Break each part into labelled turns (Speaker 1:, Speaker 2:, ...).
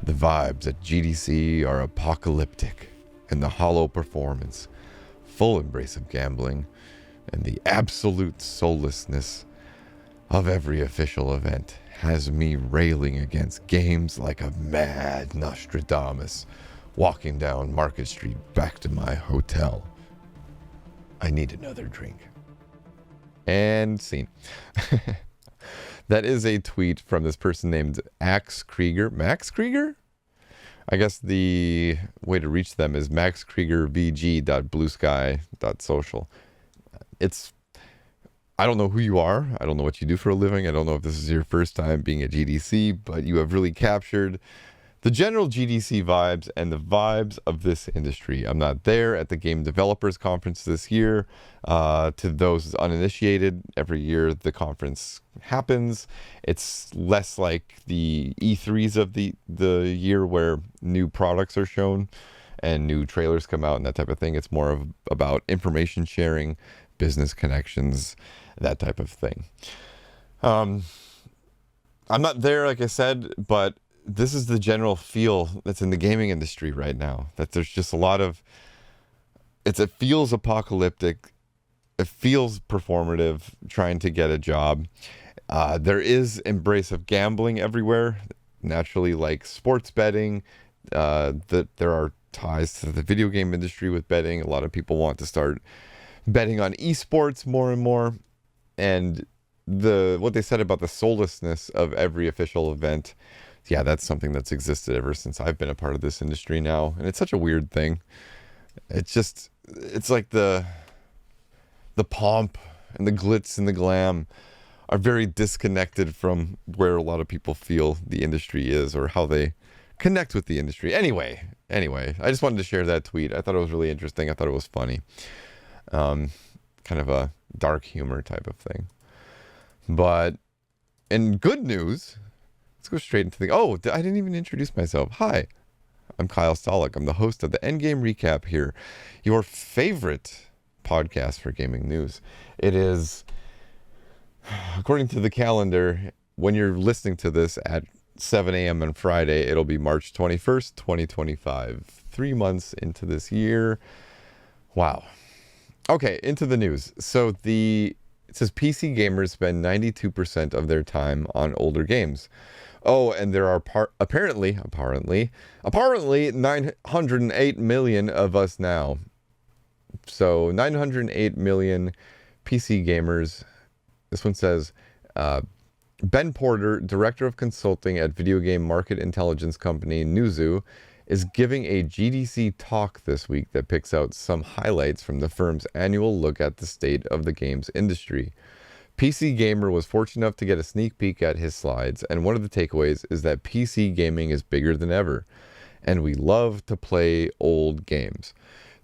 Speaker 1: The vibes at GDC are apocalyptic, and the hollow performance, full embrace of gambling, and the absolute soullessness of every official event has me railing against games like a mad Nostradamus, walking down Market Street back to my hotel. I need another drink. And scene. That is a tweet from this person named Axe Krieger. Max Krieger? I guess the way to reach them is maxkriegervg.bluesky.social. I don't know who you are. I don't know what you do for a living. I don't know if this is your first time being at GDC, but you have really captured the general GDC vibes and the vibes of this industry. I'm not there at the Game Developers Conference this year. To those uninitiated, every year the conference happens. It's less like the E3s of the year where new products are shown and new trailers come out and that type of thing. It's more about information sharing, business connections, that type of thing. I'm not there, like I said, but this is the general feel that's in the gaming industry right now. That there's just a lot of... It feels apocalyptic. It feels performative, trying to get a job. There is embrace of gambling everywhere. Naturally, like sports betting. There are ties to the video game industry with betting. A lot of people want to start betting on esports more and more. And what they said about the soullessness of every official event, yeah, that's something that's existed ever since I've been a part of this industry now. And it's such a weird thing. It's like the pomp and the glitz and the glam are very disconnected from where a lot of people feel the industry is or how they connect with the industry. Anyway, I just wanted to share that tweet. I thought it was really interesting. I thought it was funny. Kind of a dark humor type of thing. But in good news, let's go straight into I didn't even introduce myself. Hi, I'm Kyle Stolick. I'm the host of the Endgame Recap here, your favorite podcast for gaming news. It is, according to the calendar, when you're listening to this at 7 a.m. on Friday, it'll be March 21st, 2025. 3 months into this year. Wow. Okay, into the news. So it says PC gamers spend 92% of their time on older games. Oh, and there are apparently 908 million of us now. So 908 million PC gamers. This one says, Ben Porter, director of consulting at video game market intelligence company Newzoo, is giving a GDC talk this week that picks out some highlights from the firm's annual look at the state of the games industry. PC Gamer was fortunate enough to get a sneak peek at his slides, and one of the takeaways is that PC gaming is bigger than ever, and we love to play old games.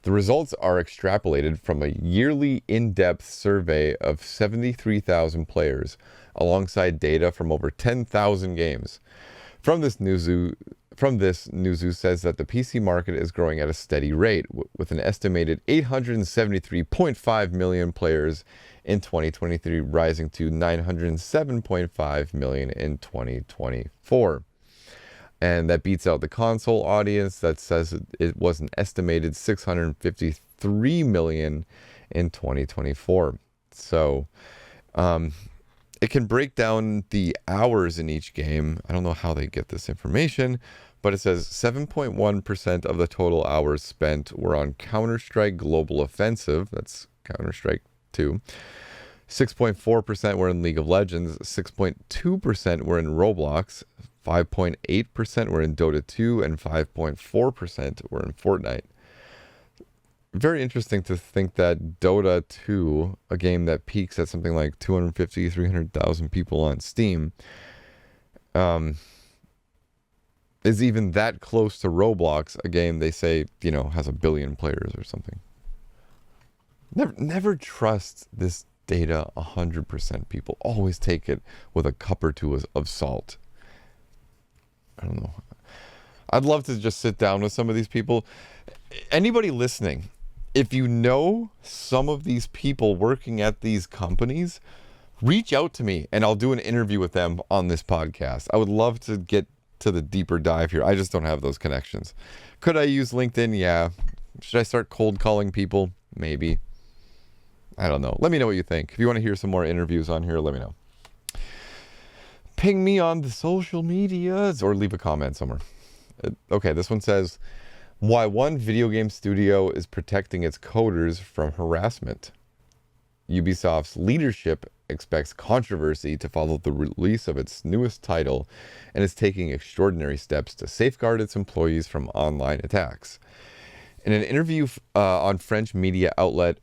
Speaker 1: The results are extrapolated from a yearly in-depth survey of 73,000 players, alongside data from over 10,000 games. From this, Newzoo says that the PC market is growing at a steady rate, with an estimated 873.5 million players in 2023, rising to 907.5 million in 2024. And that beats out the console audience that says it was an estimated 653 million in 2024. So it can break down the hours in each game. I don't know how they get this information, but it says 7.1% of the total hours spent were on Counter-Strike Global Offensive. That's Counter-Strike 2. 6.4% were in League of Legends. 6.2% were in Roblox. 5.8% were in Dota 2, and 5.4% were in Fortnite. Very interesting to think that Dota 2, a game that peaks at something like 250, 300,000 people on Steam, is even that close to Roblox, a game they say, has 1 billion players or something. Never trust this data 100%, people. Always take it with a cup or two of salt. I don't know. I'd love to just sit down with some of these people. Anybody listening, if you know some of these people working at these companies, reach out to me and I'll do an interview with them on this podcast. I would love to get to the deeper dive here. I just don't have those connections. Could I use LinkedIn? Yeah. Should I start cold calling people? Maybe. I don't know. Let me know what you think. If you want to hear some more interviews on here, let me know. Ping me on the social medias or leave a comment somewhere. Okay, this one says, why one video game studio is protecting its coders from harassment. Ubisoft's leadership expects controversy to follow the release of its newest title and is taking extraordinary steps to safeguard its employees from online attacks. In an interview on French media outlet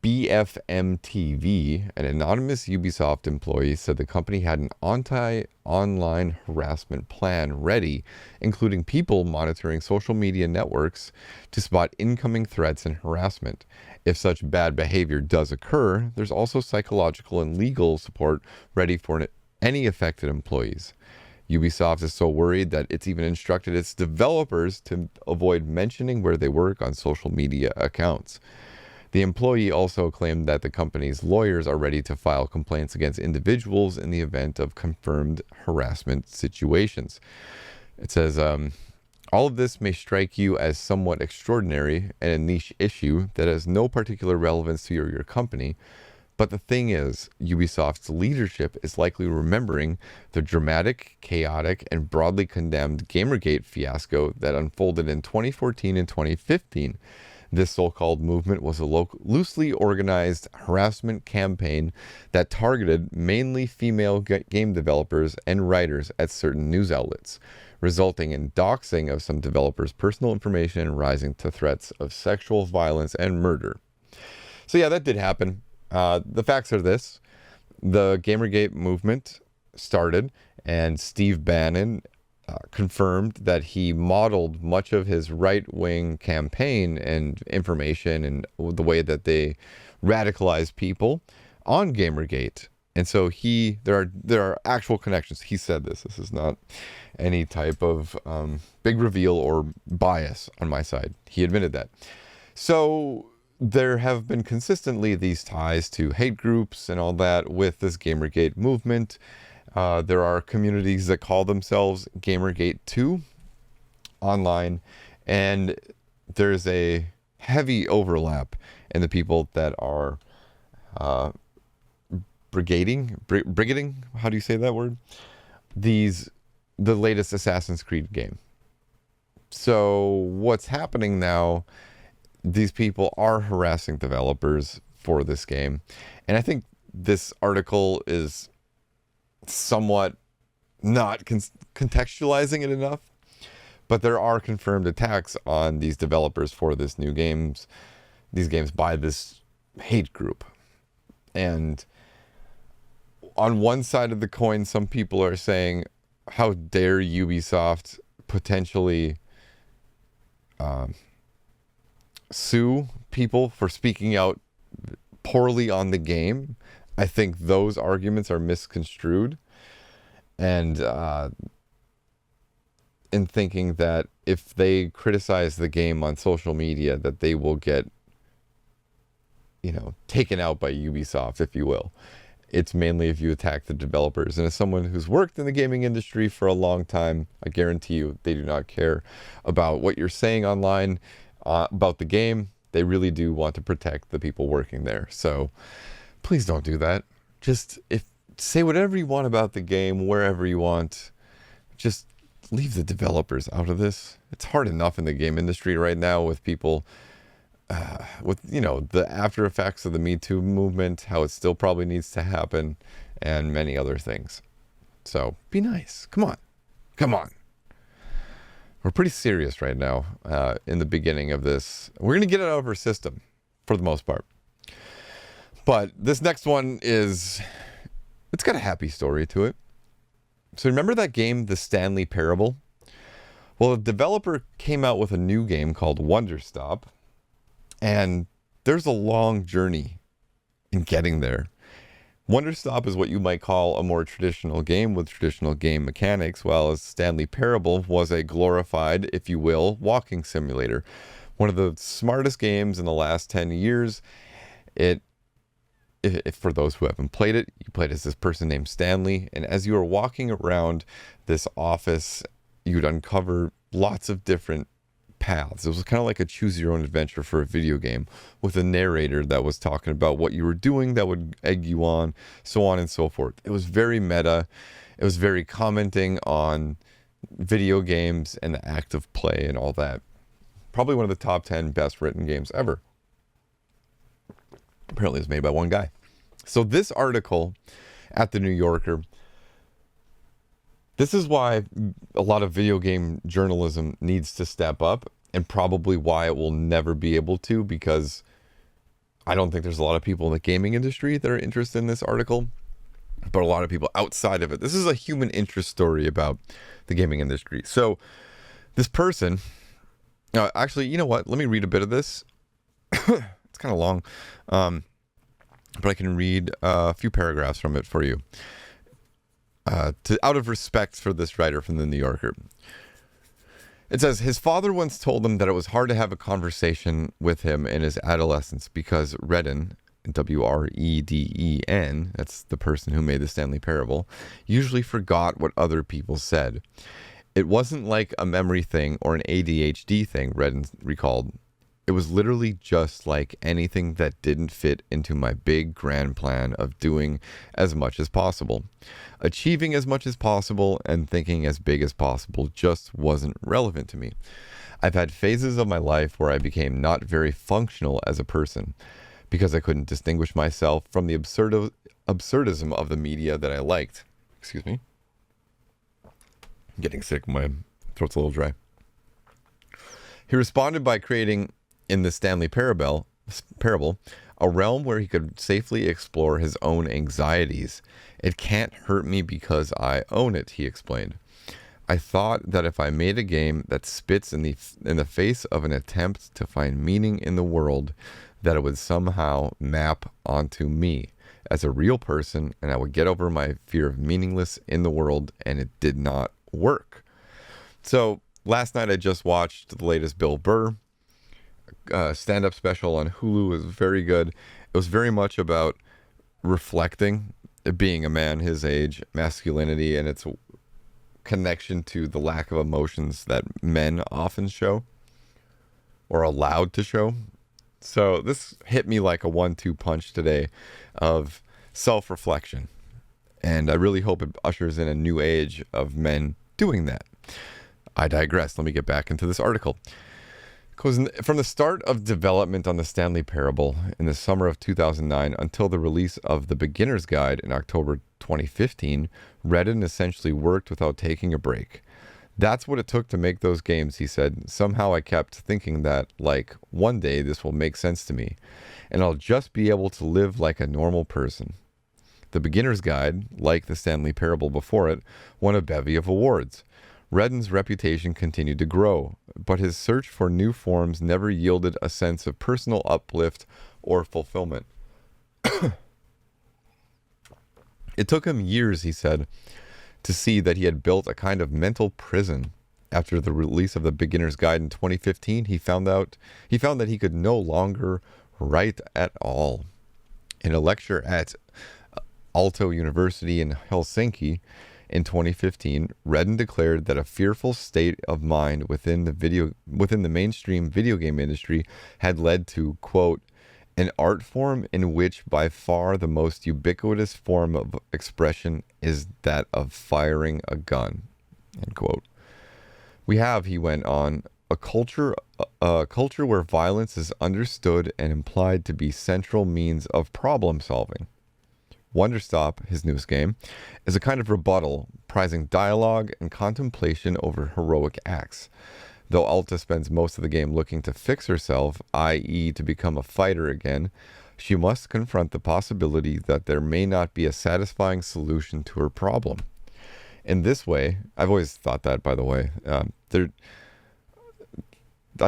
Speaker 1: BFM TV, an anonymous Ubisoft employee said the company had an anti-online harassment plan ready, including people monitoring social media networks to spot incoming threats and harassment. If such bad behavior does occur, there's also psychological and legal support ready for any affected employees. Ubisoft is so worried that it's even instructed its developers to avoid mentioning where they work on social media accounts. The employee also claimed that the company's lawyers are ready to file complaints against individuals in the event of confirmed harassment situations. It says, all of this may strike you as somewhat extraordinary and a niche issue that has no particular relevance to your company. But the thing is, Ubisoft's leadership is likely remembering the dramatic, chaotic, and broadly condemned Gamergate fiasco that unfolded in 2014 and 2015. This so-called movement was a loosely organized harassment campaign that targeted mainly female game developers and writers at certain news outlets, resulting in doxing of some developers' personal information and rising to threats of sexual violence and murder. So yeah, that did happen. The facts are this. The Gamergate movement started, and Steve Bannon confirmed that he modeled much of his right-wing campaign and information and the way that they radicalize people on Gamergate. And so there are actual connections. He said this. This is not any type of big reveal or bias on my side. He admitted that. So there have been consistently these ties to hate groups and all that with this Gamergate movement. There are communities that call themselves Gamergate 2 online, and there's a heavy overlap in the people that are brigading, how do you say that word? The latest Assassin's Creed game. So what's happening now, these people are harassing developers for this game. And I think this article is somewhat not contextualizing it enough, but there are confirmed attacks on these developers for these games by this hate group. And on one side of the coin, some people are saying, how dare Ubisoft potentially sue people for speaking out poorly on the game. I think those arguments are misconstrued, and in thinking that if they criticize the game on social media, that they will get, taken out by Ubisoft, if you will. It's mainly if you attack the developers. And as someone who's worked in the gaming industry for a long time, I guarantee you they do not care about what you're saying online about the game. They really do want to protect the people working there. So please don't do that. Just say whatever you want about the game, wherever you want. Just leave the developers out of this. It's hard enough in the game industry right now with people, with the after effects of the Me Too movement, how it still probably needs to happen, and many other things. So be nice. Come on. We're pretty serious right now in the beginning of this. We're going to get it out of our system for the most part. But this next one it's got a happy story to it. So remember that game, The Stanley Parable? Well, the developer came out with a new game called Wonder Stop, and there's a long journey in getting there. Wonder Stop is what you might call a more traditional game with traditional game mechanics, while Stanley Parable was a glorified, if you will, walking simulator. One of the smartest games in the last 10 years. If for those who haven't played it, you played as this person named Stanley, and as you are walking around this office, you'd uncover lots of different paths. It was kind of like a choose your own adventure for a video game with a narrator that was talking about what you were doing that would egg you on, so on and so forth. It was very meta. It was very commenting on video games and the act of play and all that. Probably one of the top 10 best written games ever. Apparently it was made by one guy. So this article at the New Yorker, this is why a lot of video game journalism needs to step up, and probably why it will never be able to, because I don't think there's a lot of people in the gaming industry that are interested in this article, but a lot of people outside of it. This is a human interest story about the gaming industry. So this person, actually, you know what? Let me read a bit of this. It's kind of long, but I can read a few paragraphs from it for you. Out of respect for this writer from the New Yorker. It says, his father once told him that it was hard to have a conversation with him in his adolescence because Redden, W-R-E-D-E-N, that's the person who made the Stanley Parable, usually forgot what other people said. It wasn't like a memory thing or an ADHD thing, Redden recalled. It was literally just like anything that didn't fit into my big grand plan of doing as much as possible. Achieving as much as possible and thinking as big as possible just wasn't relevant to me. I've had phases of my life where I became not very functional as a person because I couldn't distinguish myself from the absurdism of the media that I liked. Excuse me. I'm getting sick. My throat's a little dry. He responded by creating, in the Stanley Parable, a realm where he could safely explore his own anxieties. It can't hurt me because I own it, he explained. I thought that if I made a game that spits in the face of an attempt to find meaning in the world, that it would somehow map onto me as a real person, and I would get over my fear of meaningless in the world, and it did not work. So last night I just watched the latest Bill Burr stand-up special on Hulu. It was very good. It was very much about reflecting being a man his age, masculinity, and its connection to the lack of emotions that men often show or allowed to show. So this hit me like a 1-2 punch today of self-reflection, and I really hope it ushers in a new age of men doing that. I digress. Let me get back into this article. Because from the start of development on the Stanley Parable in the summer of 2009 until the release of the Beginner's Guide in October 2015, Redden essentially worked without taking a break. That's what it took to make those games, he said. Somehow I kept thinking that, like, one day this will make sense to me, and I'll just be able to live like a normal person. The Beginner's Guide, like the Stanley Parable before it, won a bevy of awards. Redden's reputation continued to grow, but his search for new forms never yielded a sense of personal uplift or fulfillment. It took him years, he said, to see that he had built a kind of mental prison. After the release of the Beginner's Guide in 2015, he found that he could no longer write at all. In a lecture at Aalto University in Helsinki, in 2015, Redden declared that a fearful state of mind within the mainstream video game industry had led to, quote, an art form in which by far the most ubiquitous form of expression is that of firing a gun, end quote. We have, he went on, a culture where violence is understood and implied to be central means of problem solving. Wonderstop, his newest game, is a kind of rebuttal, prizing dialogue and contemplation over heroic acts. Though Alta spends most of the game looking to fix herself, i.e. to become a fighter again, she must confront the possibility that there may not be a satisfying solution to her problem. In this way, I've always thought that, by the way, I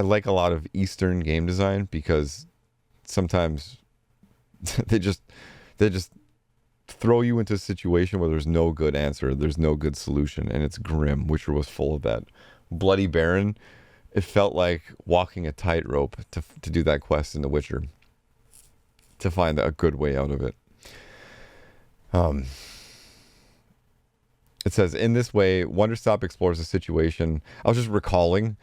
Speaker 1: like a lot of Eastern game design because sometimes they just throw you into a situation where there's no good answer, there's no good solution, and it's grim. Witcher was full of that. Bloody Baron, it felt like walking a tightrope to do that quest in The Witcher, to find a good way out of it. It says, in this way, WonderStop explores a situation. I was just recalling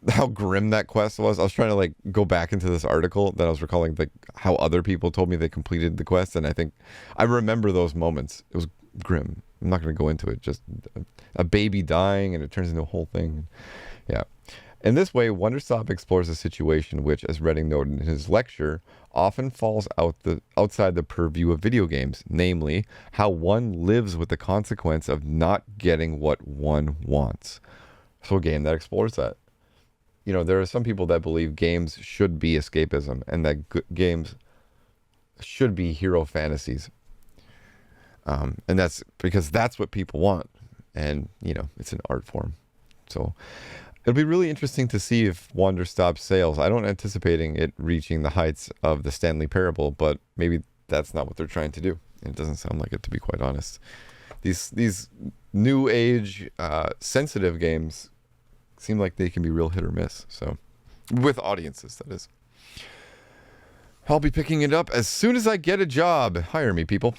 Speaker 1: how grim that quest was. I was trying to like go back into this article that I was recalling like how other people told me they completed the quest, and I think I remember those moments. It was grim. I'm not going to go into it. Just a baby dying, and it turns into a whole thing. Yeah. In this way, WonderStop explores a situation which, as Redding noted in his lecture, often falls outside the purview of video games, namely, how one lives with the consequence of not getting what one wants. So a game that explores that. You know, there are some people that believe games should be escapism and that games should be hero fantasies. And that's because that's what people want. And, you know, it's an art form. So it'll be really interesting to see if WonderStop's sales. I don't anticipating it reaching the heights of the Stanley Parable, but maybe that's not what they're trying to do. It doesn't sound like it, to be quite honest. These new age sensitive games seem like they can be real hit or miss. So with audiences, that is. I'll be picking it up as soon as I get a job. Hire me, people.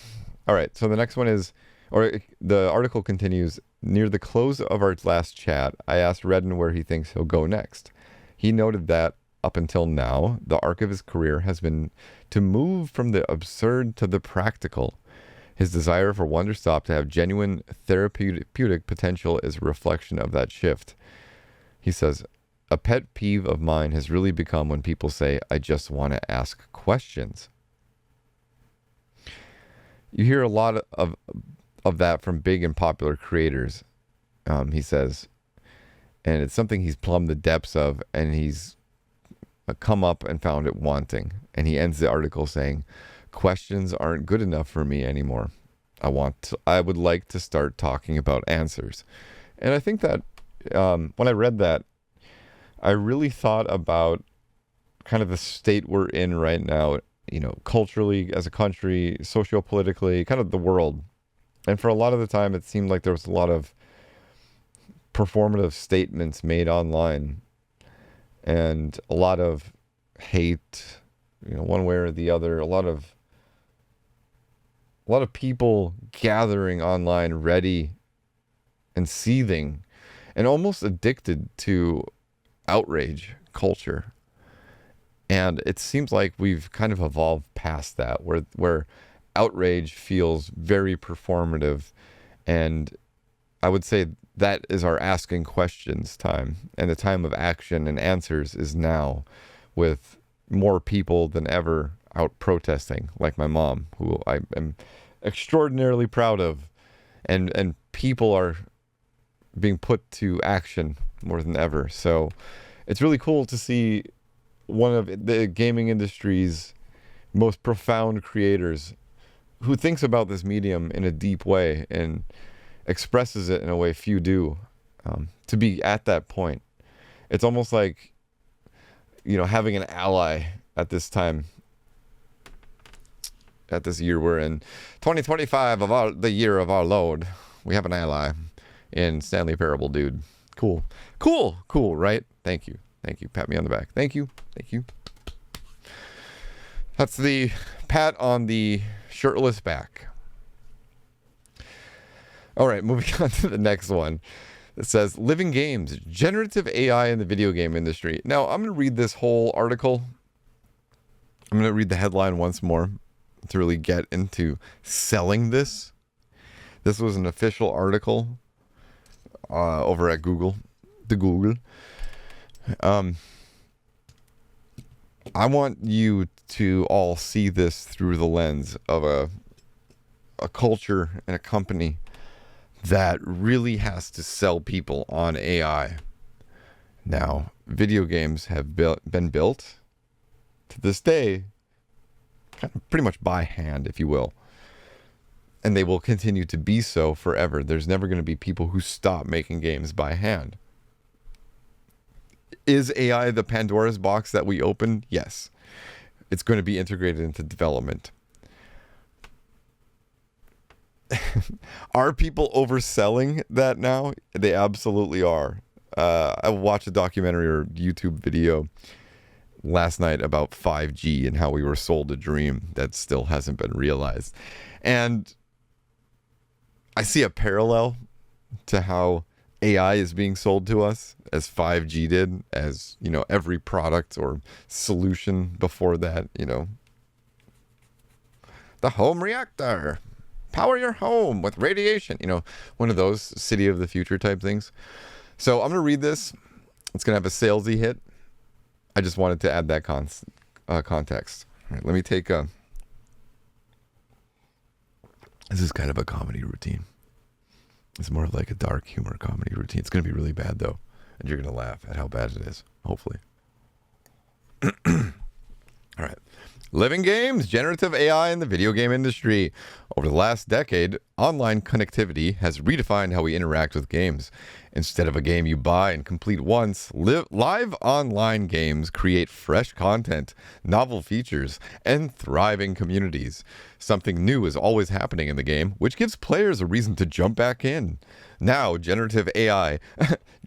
Speaker 1: All right. So the next one is, or the article continues, near the close of our last chat, I asked Redden where he thinks he'll go next. He noted that up until now, the arc of his career has been to move from the absurd to the practical. His desire for WonderStop to have genuine therapeutic potential is a reflection of that shift. He says, a pet peeve of mine has really become when people say, I just want to ask questions. You hear a lot of that from big and popular creators, he says, and it's something he's plumbed the depths of, and he's come up and found it wanting. And he ends the article saying, questions aren't good enough for me anymore. I would like to start talking about answers. And I think that when I read that, I really thought about kind of the state we're in right now, you know, culturally as a country, socio-politically, kind of the world. And for a lot of the time, it seemed like there was a lot of performative statements made online and a lot of hate, you know, one way or the other, a lot of people gathering online ready and seething and almost addicted to outrage culture. And it seems like we've kind of evolved past that, where outrage feels very performative. And I would say that is our asking questions time. And the time of action and answers is now, with more people than ever out protesting, like my mom, who I am extraordinarily proud of. And people are being put to action more than ever. So it's really cool to see one of the gaming industry's most profound creators who thinks about this medium in a deep way and expresses it in a way few do, to be at that point. It's almost like, you know, having an ally at this time, at this year we're in, 2025 of the year of our Lord. We have an ally in Stanley Parable, dude. Cool, right? Thank you. Pat me on the back. Thank you. That's the pat on the shirtless back. All right, moving on to the next one. It says, Living Games, Generative AI in the Video Game Industry. Now, I'm going to read this whole article. I'm going to read the headline once more to really get into selling this. This was an official article over at Google. I want you to all see this through the lens of a culture and a company that really has to sell people on AI. Now, video games have been built to this day kind of pretty much by hand, if you will. And they will continue to be so forever. There's never going to be people who stop making games by hand. Is AI the Pandora's box that we opened? Yes. It's going to be integrated into development. Are people overselling that now? They absolutely are. I watched a documentary or YouTube video last night about 5G and how we were sold a dream that still hasn't been realized. And I see a parallel to how AI is being sold to us as 5G did, as, every product or solution before that, the home reactor, power your home with radiation, one of those city of the future type things. So I'm going to read this. It's going to have a salesy hit. I just wanted to add that context. All right, let me take a... This is kind of a comedy routine. It's more of like a dark humor comedy routine. It's going to be really bad, though. And you're going to laugh at how bad it is, hopefully. All right. Living games, generative AI in the video game industry. Over the last decade, online connectivity has redefined how we interact with games. Instead of a game you buy and complete once, live online games create fresh content, novel features, and thriving communities. Something new is always happening in the game, which gives players a reason to jump back in. Now, generative AI,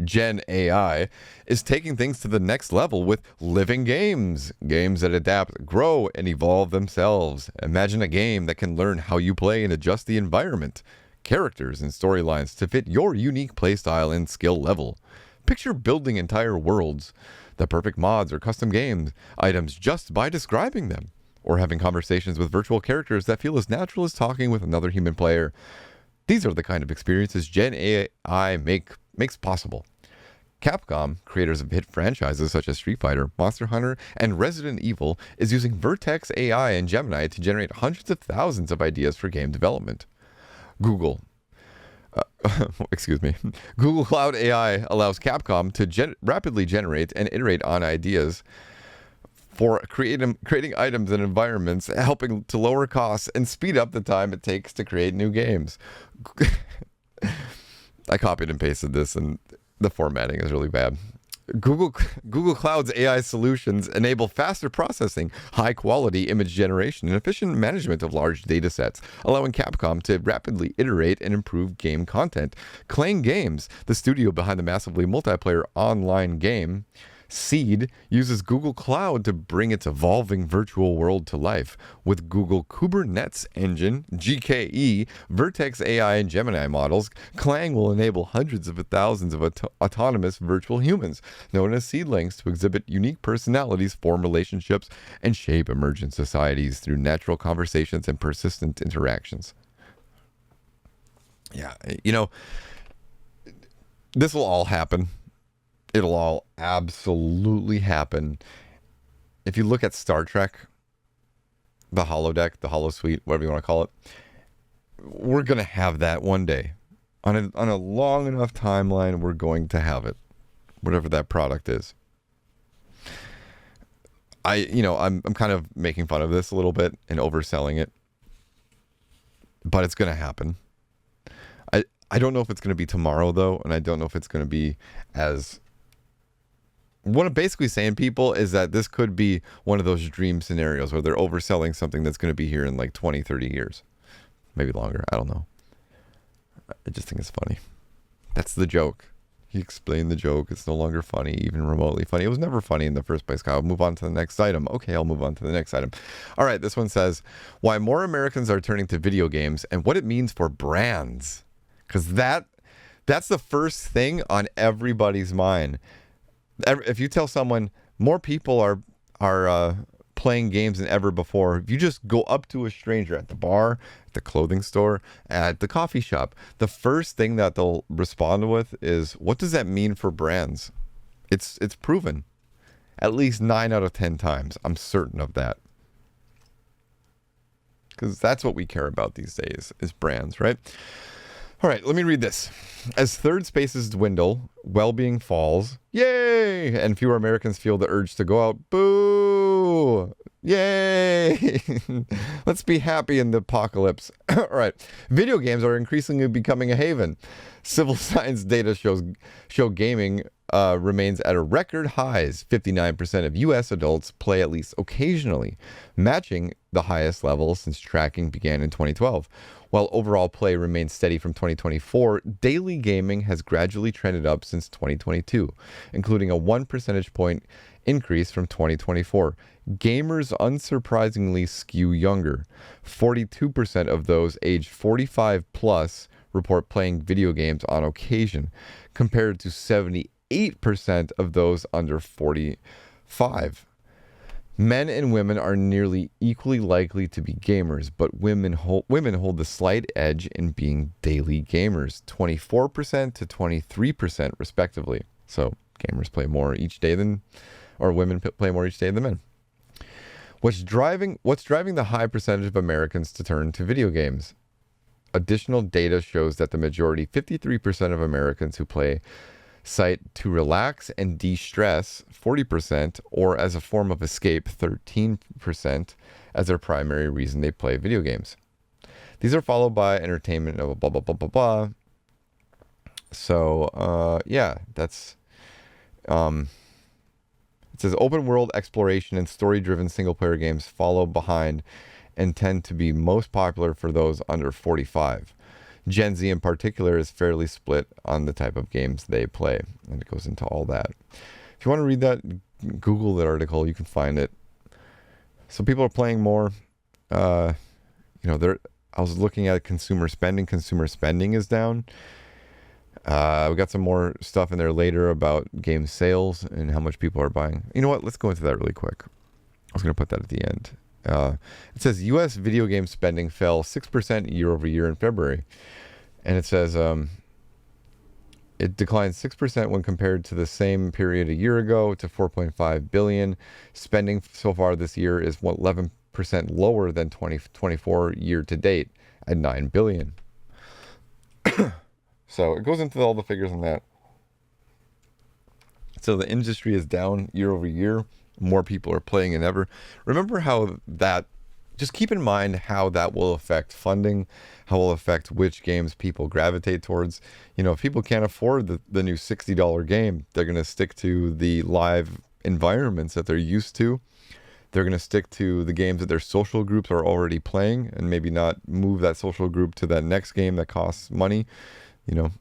Speaker 1: Gen AI, is taking things to the next level with living games. Games that adapt, grow, and evolve themselves. Imagine a game that can learn how you play and adjust the environment, characters, and storylines to fit your unique playstyle and skill level. Picture building entire worlds, the perfect mods or custom game items just by describing them, or having conversations with virtual characters that feel as natural as talking with another human player. These are the kind of experiences Gen AI makes possible. Capcom, creators of hit franchises such as Street Fighter, Monster Hunter, and Resident Evil, is using Vertex AI and Gemini to generate hundreds of thousands of ideas for game development. Google Cloud AI allows Capcom to rapidly generate and iterate on ideas for creating items and environments, helping to lower costs and speed up the time it takes to create new games. I copied and pasted this, and the formatting is really bad. Google Cloud's AI solutions enable faster processing, high-quality image generation, and efficient management of large data sets, allowing Capcom to rapidly iterate and improve game content. Clang Games, the studio behind the massively multiplayer online game Seed, uses Google Cloud to bring its evolving virtual world to life. With Google Kubernetes Engine, GKE, Vertex AI, and Gemini models, Clang will enable hundreds of thousands of autonomous virtual humans, known as seedlings, to exhibit unique personalities, form relationships, and shape emergent societies through natural conversations and persistent interactions. Yeah, this will all happen. It'll all absolutely happen. If you look at Star Trek, the holodeck, the holosuite, whatever you want to call it, we're going to have that one day. On a long enough timeline, we're going to have it, whatever that product is. I'm kind of making fun of this a little bit and overselling it, but it's going to happen. I don't know if it's going to be tomorrow, though, and I don't know if it's going to be as... What I'm basically saying, people, is that this could be one of those dream scenarios where they're overselling something that's going to be here in like 20, 30 years. Maybe longer. I don't know. I just think it's funny. That's the joke. He explained the joke. It's no longer funny, even remotely funny. It was never funny in the first place. I'll move on to the next item. Okay, I'll move on to the next item. All right, this one says, why more Americans are turning to video games and what it means for brands. Because that's the first thing on everybody's mind. If you tell someone more people are playing games than ever before, if you just go up to a stranger at the bar, at the clothing store, at the coffee shop, the first thing that they'll respond with is, what does that mean for brands? It's proven. At least 9 out of 10 times. I'm certain of that. Because that's what we care about these days, is brands, right? All right, let me read this. As third spaces dwindle, well-being falls, yay! And fewer Americans feel the urge to go out, boo! Yay! Let's be happy in the apocalypse. All right, video games are increasingly becoming a haven. Civil science data show gaming remains at a record highs. 59% of U.S. adults play at least occasionally, matching the highest level since tracking began in 2012. While overall play remains steady from 2024, daily gaming has gradually trended up since 2022, including a 1 percentage point increase from 2024. Gamers unsurprisingly skew younger. 42% of those aged 45 plus report playing video games on occasion, compared to 78% of those under 45. Men and women are nearly equally likely to be gamers, but women hold the slight edge in being daily gamers, 24% to 23% respectively. So gamers play more each day women play more each day than men. What's driving the high percentage of Americans to turn to video games? Additional data shows that the majority, 53% of Americans who play, cite to relax and de-stress, 40%, or as a form of escape, 13%, as their primary reason they play video games. These are followed by entertainment of blah, blah, blah, blah, blah. So, yeah, that's... It says open world exploration and story-driven single-player games follow behind and tend to be most popular for those under 45. Gen Z in particular is fairly split on the type of games they play, and it goes into all that. If you want to read that, Google that article, you can find it. So people are playing more. I was looking at consumer spending. Consumer spending is down. We got some more stuff in there later about game sales and how much people are buying. You know what? Let's go into that really quick. I was going to put that at the end. It says U.S. video game spending fell 6% year over year in February. And it says it declined 6% when compared to the same period a year ago to $4.5 billion. Spending so far this year is 11% lower than 2024 year to date at $9 billion. So it goes into all the figures on that. So the industry is down year over year. More people are playing than ever. Remember how that, just keep in mind how that will affect funding, how it will affect which games people gravitate towards. You know, if people can't afford the new $60 game, they're going to stick to the live environments that they're used to. They're going to stick to the games that their social groups are already playing and maybe not move that social group to that next game that costs money. You know,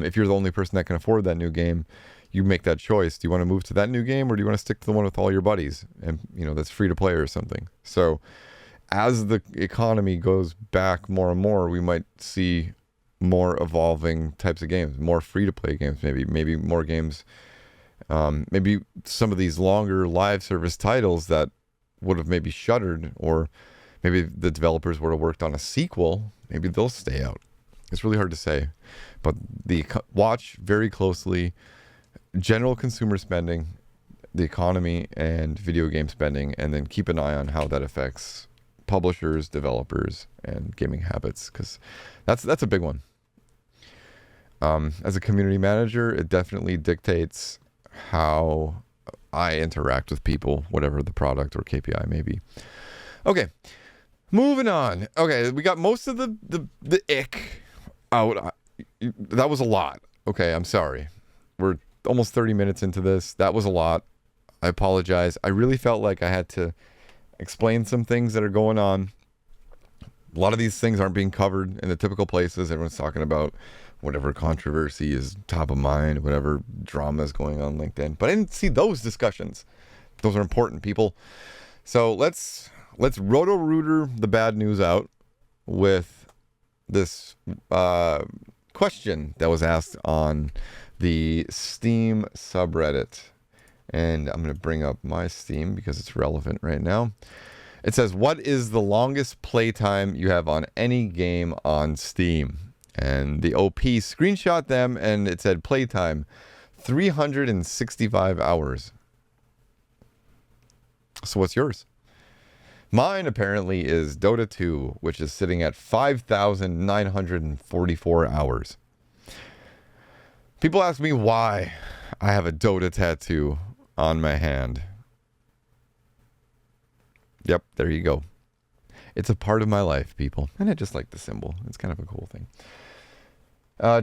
Speaker 1: if you're the only person that can afford that new game, you make that choice. Do you want to move to that new game, or do you want to stick to the one with all your buddies and, you know, that's free to play or something? So as the economy goes back more and more, we might see more evolving types of games, more free to play games, maybe more games, maybe some of these longer live service titles that would have maybe shuttered, or maybe the developers would have worked on a sequel, maybe they'll stay out. It's really hard to say, but watch very closely general consumer spending, the economy, and video game spending, and then keep an eye on how that affects publishers, developers, and gaming habits, because that's a big one. As a community manager, it definitely dictates how I interact with people, whatever the product or KPI may be. Okay, moving on. Okay, we got most of the ick out. That was a lot. Okay, I'm sorry. We're almost 30 minutes into this. That was a lot. I apologize. I really felt like I had to explain some things that are going on. A lot of these things aren't being covered in the typical places. Everyone's talking about whatever controversy is top of mind, whatever drama is going on LinkedIn. But I didn't see those discussions. Those are important, people. So let's roto-rooter the bad news out with this question that was asked on the Steam subreddit. And I'm going to bring up my Steam because it's relevant right now. It says, what is the longest playtime you have on any game on Steam? And the OP screenshot them, and it said playtime 365 hours. So what's yours? Mine apparently is Dota 2, which is sitting at 5,944 hours. People ask me why I have a Dota tattoo on my hand. Yep, there you go. It's a part of my life, people. And I just like the symbol. It's kind of a cool thing.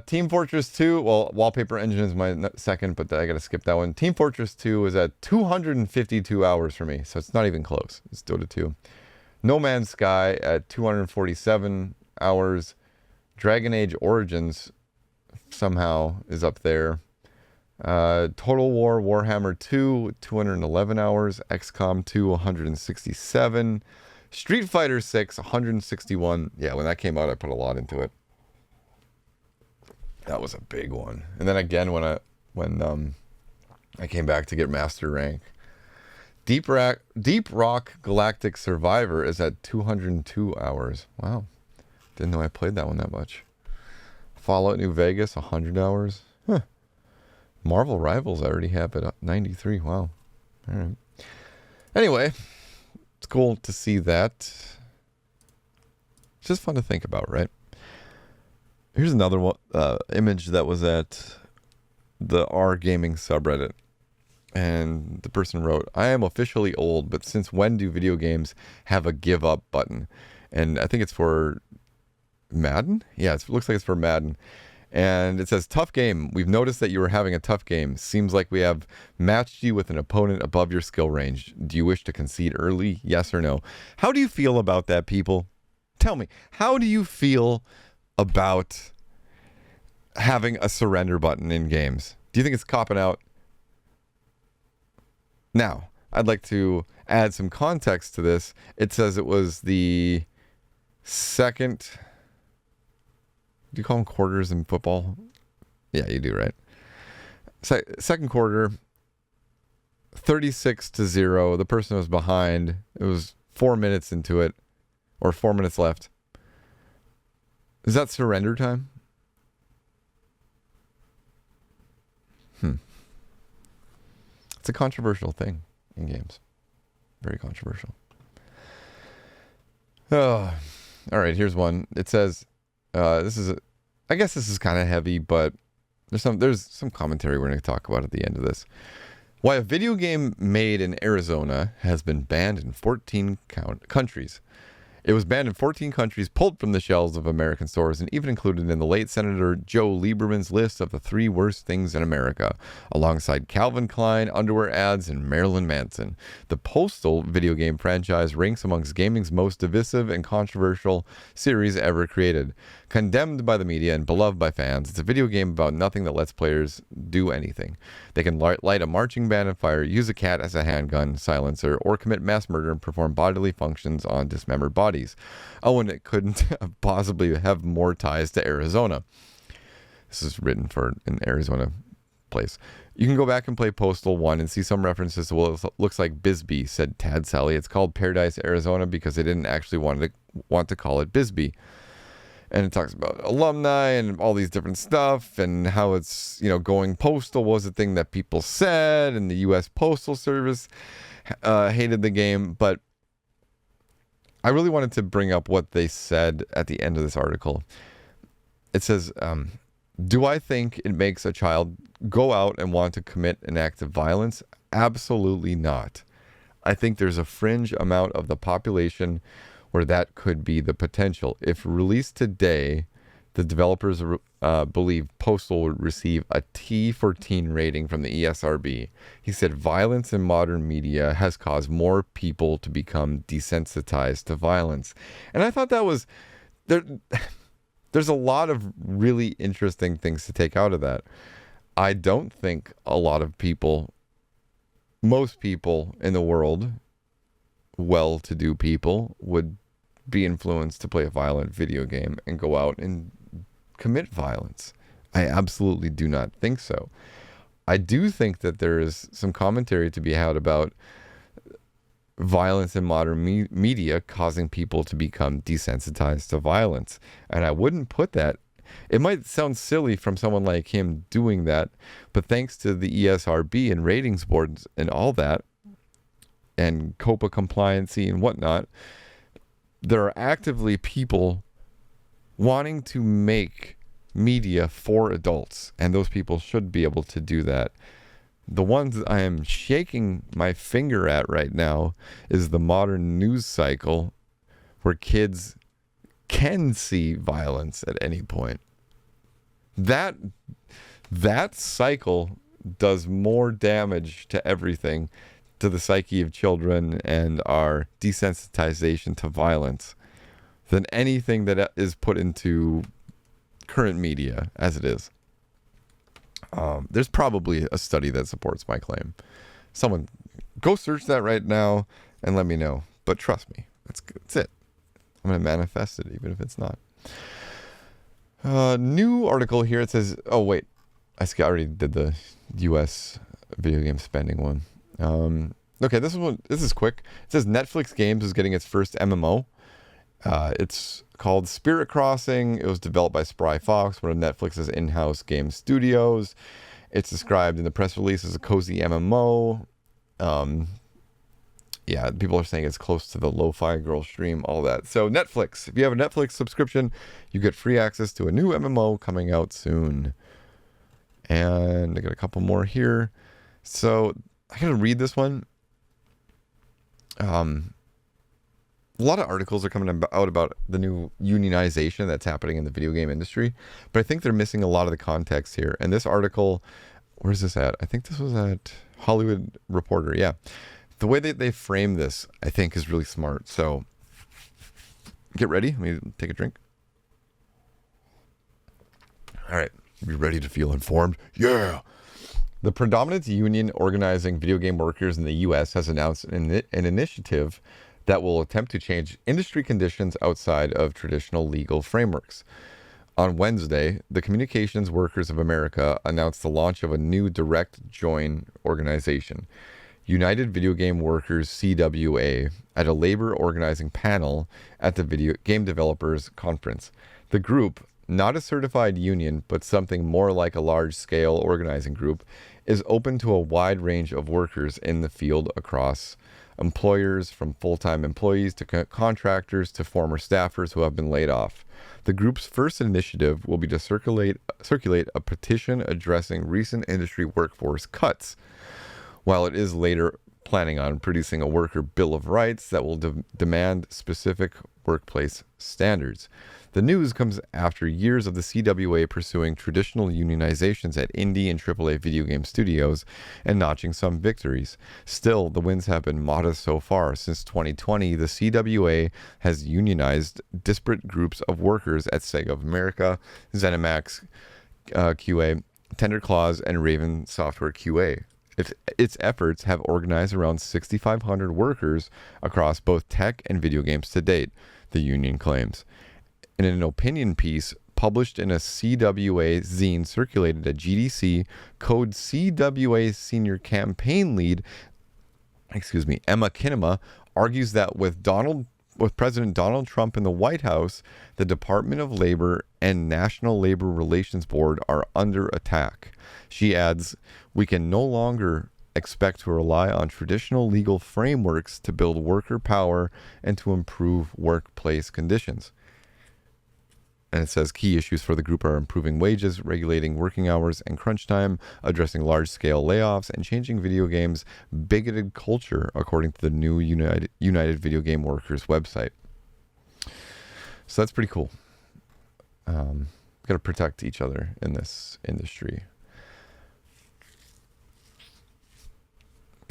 Speaker 1: Team Fortress 2, well, Wallpaper Engine is my second, but I got to skip that one. Team Fortress 2 is at 252 hours for me, so it's not even close. It's Dota 2. No Man's Sky at 247 hours. Dragon Age Origins somehow is up there. Total War Warhammer 2, 211 hours. XCOM 2, 167. Street Fighter 6, 161. Yeah, when that came out, I put a lot into it. That was a big one. And then again when I came back to get master rank. Deep Rock Galactic Survivor is at 202 hours. Wow. Didn't know I played that one that much. Fallout New Vegas, 100 hours. Huh. Marvel Rivals I already have at 93. Wow. All right. Anyway, it's cool to see that. It's just fun to think about, right? Here's another one, image that was at the R Gaming subreddit. And the person wrote, I am officially old, but since when do video games have a give up button? And I think it's for Madden? Yeah, it looks like it's for Madden. And it says, tough game. We've noticed that you were having a tough game. Seems like we have matched you with an opponent above your skill range. Do you wish to concede early? Yes or no? How do you feel about that, people? Tell me, how do you feel about having a surrender button in games? Do you think it's copping out? Now, I'd like to add some context to this. It says it was the second... Do you call them quarters in football? Yeah, you do, right? Second quarter, 36-0. The person was behind. It was 4 minutes into it, or 4 minutes left. Is that surrender time? It's a controversial thing in games. Very controversial. Oh, all right, here's one. It says, I guess this is kind of heavy, but there's some commentary we're going to talk about at the end of this. Why a video game made in Arizona has been banned in 14 countries. It was banned in 14 countries, pulled from the shelves of American stores, and even included in the late Senator Joe Lieberman's list of the 3 worst things in America, alongside Calvin Klein, underwear ads, and Marilyn Manson. The Postal video game franchise ranks amongst gaming's most divisive and controversial series ever created. Condemned by the media and beloved by fans, it's a video game about nothing that lets players do anything. They can light a marching band on fire, use a cat as a handgun silencer, or commit mass murder and perform bodily functions on dismembered bodies. Oh, and it couldn't possibly have more ties to Arizona. This is written for an Arizona place. You can go back and play Postal 1 and see some references to what it looks like Bisbee, said Tad Sally. It's called Paradise, Arizona because they didn't actually want to call it Bisbee. And it talks about alumni and all these different stuff and how it's, going postal was a thing that people said, and the U.S. Postal Service hated the game. But I really wanted to bring up what they said at the end of this article. It says, do I think it makes a child go out and want to commit an act of violence? Absolutely not. I think there's a fringe amount of the population where that could be the potential. If released today, the developers believe Postal would receive a T for teen rating from the ESRB. He said violence in modern media has caused more people to become desensitized to violence. And I thought that was... There's a lot of really interesting things to take out of that. I don't think a lot of people, most people in the world, well-to-do people, would be influenced to play a violent video game and go out and commit violence. I absolutely do not think so. I do think that there is some commentary to be had about violence in modern media causing people to become desensitized to violence. And I wouldn't put that... It might sound silly from someone like him doing that, but thanks to the ESRB and ratings boards and all that, and COPA compliancy and whatnot, there are actively people wanting to make media for adults, and those people should be able to do that. The ones I am shaking my finger at right now is the modern news cycle where kids can see violence at any point. That cycle does more damage to everything, to the psyche of children and our desensitization to violence, than anything that is put into current media as it is. There's probably a study that supports my claim. Someone go search that right now and let me know. But trust me, that's it. I'm going to manifest it even if it's not. New article here. It says, oh wait, I already did the U.S. video game spending one. Okay, this is quick. It says Netflix Games is getting its first MMO. It's called Spirit Crossing. It was developed by Spry Fox, one of Netflix's in-house game studios. It's described in the press release as a cozy MMO. Yeah, people are saying it's close to the Lo-Fi Girl stream, all that. So Netflix, if you have a Netflix subscription, you get free access to a new MMO coming out soon. And I got a couple more here. So I gotta read this one. A lot of articles are coming out about the new unionization that's happening in the video game industry, but I think they're missing a lot of the context here. And this article, where's this at? I think this was at Hollywood Reporter. Yeah. The way that they frame this, I think, is really smart. So get ready. Let me take a drink. All right. Be ready to feel informed. Yeah. The predominant union organizing video game workers in the U.S. has announced an initiative that will attempt to change industry conditions outside of traditional legal frameworks. On Wednesday, the Communications Workers of America announced the launch of a new direct join organization, United Video Game Workers CWA, at a labor organizing panel at the Video Game Developers Conference. The group, not a certified union, but something more like a large-scale organizing group, is open to a wide range of workers in the field across employers, from full-time employees to contractors to former staffers who have been laid off. The group's first initiative will be to circulate a petition addressing recent industry workforce cuts, while it is later planning on producing a worker bill of rights that will demand specific workplace standards. The news comes after years of the CWA pursuing traditional unionizations at indie and AAA video game studios and notching some victories. Still, the wins have been modest so far. Since 2020, the CWA has unionized disparate groups of workers at Sega of America, ZeniMax QA, Tender Claws, and Raven Software QA. Its efforts have organized around 6,500 workers across both tech and video games to date, the union claims. In an opinion piece published in a CWA zine circulated at GDC, code CWA senior campaign lead, Emma Kinema, argues that with President Donald Trump in the White House, the Department of Labor and National Labor Relations Board are under attack. She adds, "We can no longer expect to rely on traditional legal frameworks to build worker power and to improve workplace conditions." And it says key issues for the group are improving wages, regulating working hours and crunch time, addressing large-scale layoffs, and changing video games' bigoted culture, according to the new United Video Game Workers website. So that's pretty cool. Got to protect each other in this industry.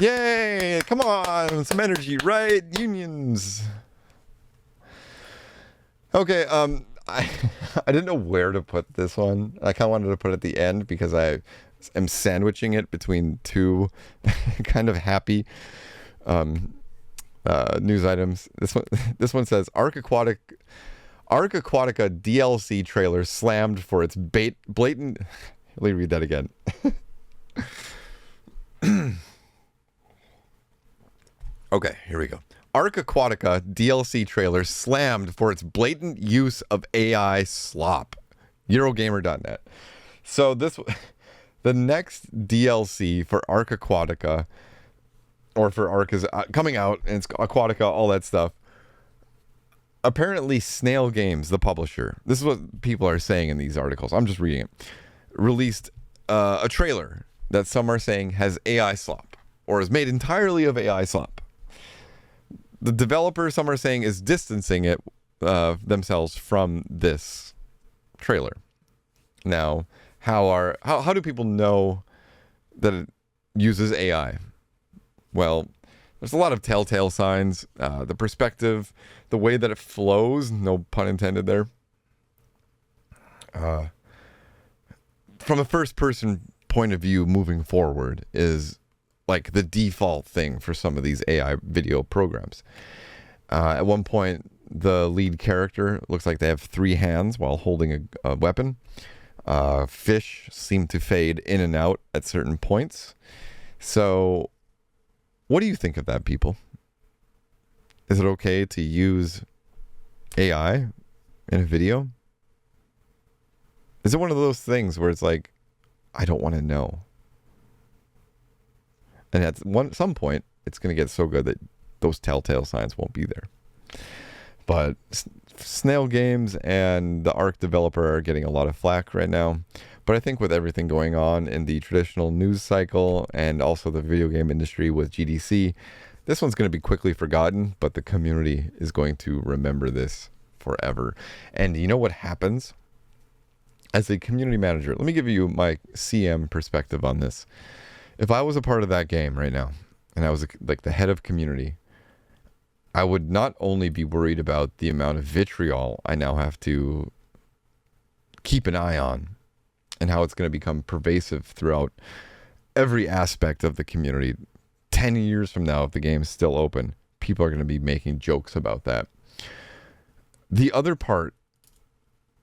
Speaker 1: Yay! Come on! Some energy, right? Unions! Okay, I didn't know where to put this one. I kind of wanted to put it at the end because I am sandwiching it between two kind of happy news items. This one says Ark Aquatica DLC trailer slammed for its blatant. Let me read that again. Okay, here we go. Ark Aquatica DLC trailer slammed for its blatant use of AI slop. Eurogamer.net. So the next DLC for Ark Aquatica, or for Ark, is coming out, and it's Aquatica, all that stuff. Apparently, Snail Games, the publisher, this is what people are saying in these articles, I'm just reading it, released a trailer that some are saying has AI slop, or is made entirely of AI slop. The developer, some are saying, is distancing it themselves from this trailer. Now, how do people know that it uses AI? Well, there's a lot of telltale signs. The perspective, the way that it flows, no pun intended there. From a first-person point of view, moving forward is like the default thing for some of these AI video programs. At one point, the lead character looks like they have 3 hands while holding a weapon. Fish seem to fade in and out at certain points. So, what do you think of that, people? Is it okay to use AI in a video? Is it one of those things where it's like, I don't want to know? And at some point, it's going to get so good that those telltale signs won't be there. But Snail Games and the Arc developer are getting a lot of flack right now. But I think with everything going on in the traditional news cycle and also the video game industry with GDC, this one's going to be quickly forgotten, but the community is going to remember this forever. And you know what happens? As a community manager, let me give you my CM perspective on this. If I was a part of that game right now, and I was like the head of community, I would not only be worried about the amount of vitriol I now have to keep an eye on and how it's going to become pervasive throughout every aspect of the community. 10 years from now, if the game's still open, people are going to be making jokes about that. The other part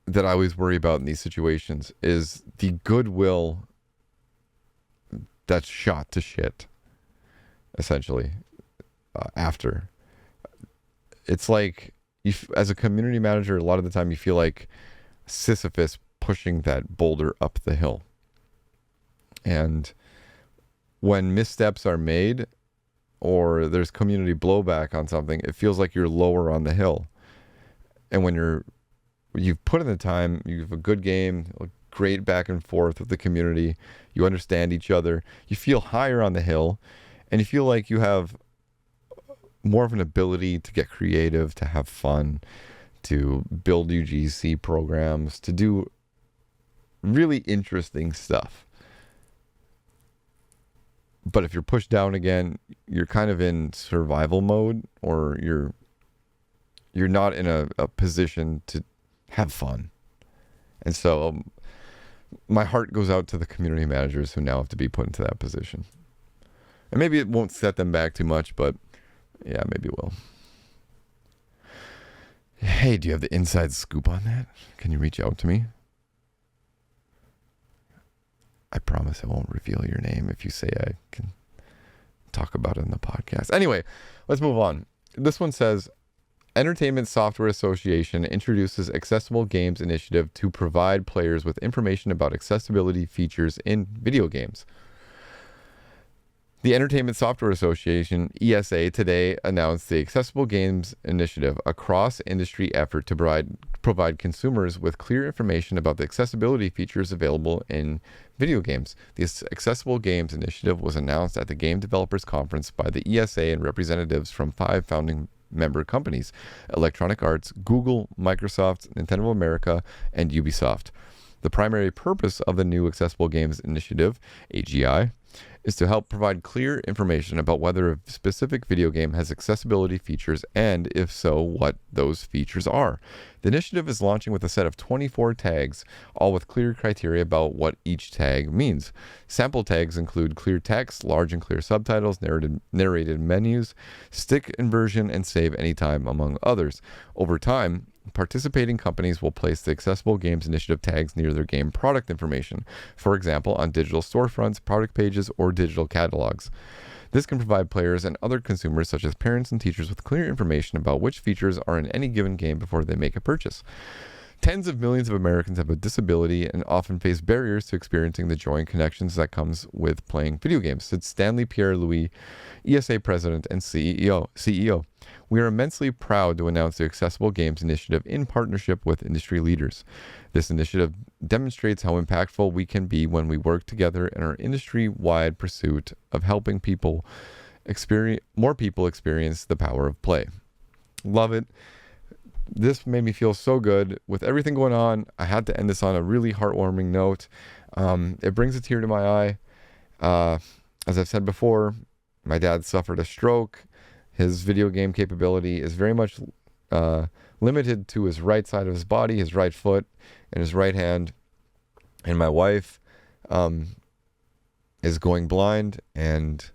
Speaker 1: that I always worry about in these situations is the goodwill that's shot to shit, essentially, after. It's like, as a community manager, a lot of the time you feel like Sisyphus pushing that boulder up the hill. And when missteps are made or there's community blowback on something, it feels like you're lower on the hill. And when you've put in the time, you have a good game, a great back and forth with the community, you understand each other, you feel higher on the hill, and you feel like you have more of an ability to get creative, to have fun, to build UGC programs, to do really interesting stuff. But if you're pushed down again, you're kind of in survival mode, or you're not in a position to have fun. And so my heart goes out to the community managers who now have to be put into that position. And maybe it won't set them back too much, but yeah, maybe it will. Hey, do you have the inside scoop on that? Can you reach out to me? I promise I won't reveal your name if you say I can talk about it in the podcast. Anyway, let's move on. This one says, Entertainment Software Association introduces Accessible Games Initiative to provide players with information about accessibility features in video games. The Entertainment Software Association, ESA, today announced the Accessible Games Initiative, a cross-industry effort to provide consumers with clear information about the accessibility features available in video games. This Accessible Games Initiative was announced at the Game Developers Conference by the ESA and representatives from 5 founding member companies: Electronic Arts, Google, Microsoft, Nintendo of America, and Ubisoft. The primary purpose of the new Accessible Games Initiative, AGI, is to help provide clear information about whether a specific video game has accessibility features, and if so, what those features are. The initiative is launching with a set of 24 tags, all with clear criteria about what each tag means. Sample tags include clear text, large and clear subtitles, narrated menus, stick inversion, and save anytime, among others. Over time, participating companies will place the Accessible Games Initiative tags near their game product information, for example, on digital storefronts, product pages, or digital catalogs. This can provide players and other consumers, such as parents and teachers, with clear information about which features are in any given game before they make a purchase. Tens of millions of Americans have a disability and often face barriers to experiencing the joy and connections that comes with playing video games, said Stanley Pierre-Louis, ESA President and CEO. We are immensely proud to announce the Accessible Games Initiative in partnership with industry leaders. This initiative demonstrates how impactful we can be when we work together in our industry-wide pursuit of helping more people experience the power of play. Love it. This made me feel so good. With everything going on, I had to end this on a really heartwarming note. It brings a tear to my eye. As I've said before, my dad suffered a stroke. His video game capability is very much limited to his right side of his body, his right foot, and his right hand. And my wife is going blind and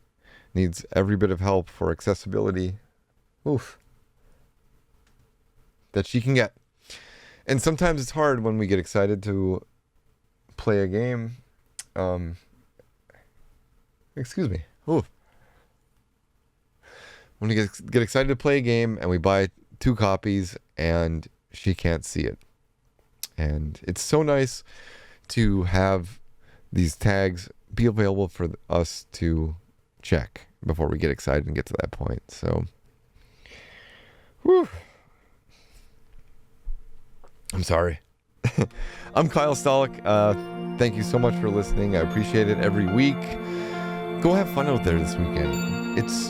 Speaker 1: needs every bit of help for accessibility. Oof. that she can get. And sometimes it's hard when we get excited to play a game. Excuse me. Ooh. When we get excited to play a game and we buy 2 copies and she can't see it. And it's so nice to have these tags be available for us to check before we get excited and get to that point. So, whew. I'm sorry. I'm Kyle Stolick. Thank you so much for listening. I appreciate it every week. Go have fun out there this weekend. It's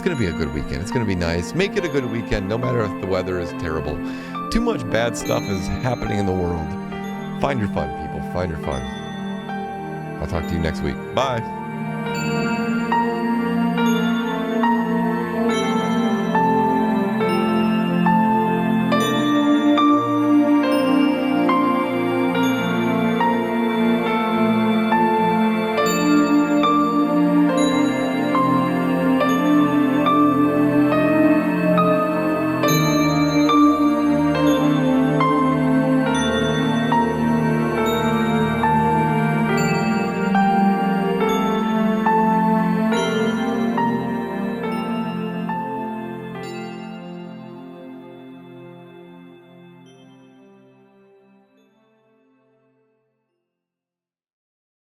Speaker 1: going to be a good weekend. It's going to be nice. Make it a good weekend, no matter if the weather is terrible. Too much bad stuff is happening in the world. Find your fun, people. Find your fun. I'll talk to you next week. Bye.